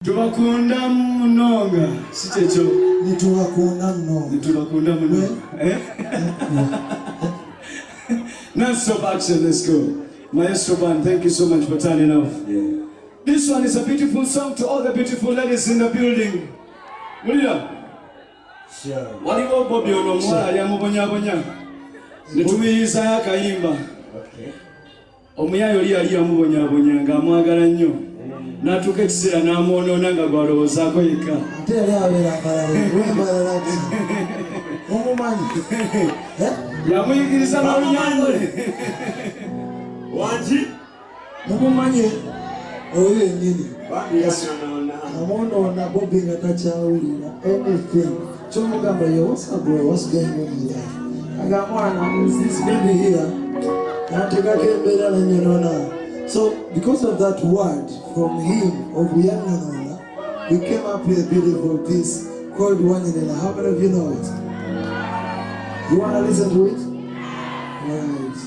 Tubakunda mnonga sichecho nitubakunda mnonga Non-stop action, let's go. Maestro Band, thank you so much for turning off. Yeah. This one is a beautiful song to all the beautiful ladies in the building. What do you know? Sure. What do you want, Bobby? Nitumiza ya kaimba. Okay. Omuya yoli ali amubonya nga amwagala nnyo. Natuka ekisera n'amwonoona nga gwalowoozaako yekka. Ate yali abeera Mbarara ati mumumanyi yamuyigiriza Runyankole. Wanji mumumanyi oyo yennyini amwonoona Bobby nga takyawulira anything kyomugamba ye what's up boy, what's going on in life? Agamwana, is this baby here? So because of that word from him of Yanyanona, we came up with a beautiful piece called Wanyana. How many of you know it? You want to listen to it? Right.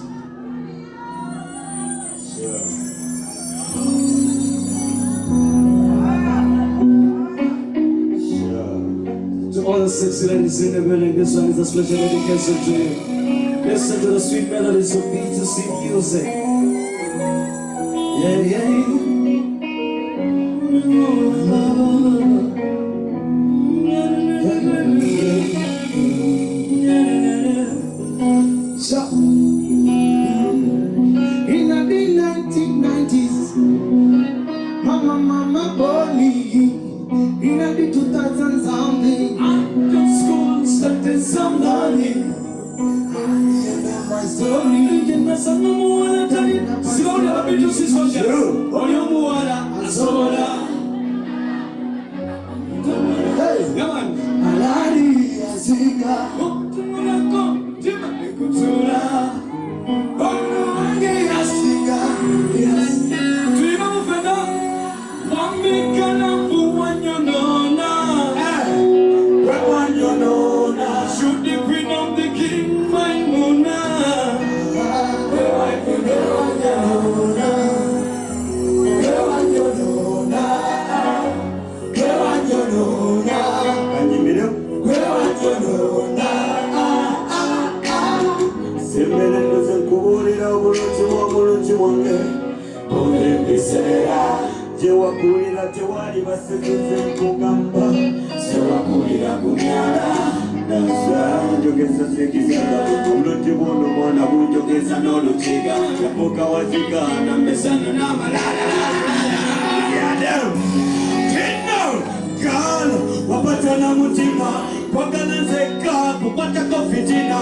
To all the sexy ladies in the building, this one is a special dedication to you. Listen to the sweet melodies of B2C music. Yeah, yeah. So, in the 1990s, Mama born me. In the 2000s, something. After school, started some learning. My story, in my son, no time. Slowly, I'll be to see soldiers. On your water, and soda. Hey, come on. Alari, Asika. Oh, Tumurako, Timmy, Kutura. Oh, Asika. Yes. Dream of an one big gun of one you know now. One you know now. Shoot the queen of the king, my Mona. Jewakulira tewali basekuze kugamba sewakulira kunyala nasa njogeza sekizanga omuloti bono mwana bunjogeza n'olukiga yapoka waziga namesano n'amalala yadam kino gano wapatana mutima kwagala nzeka kukwatako fitina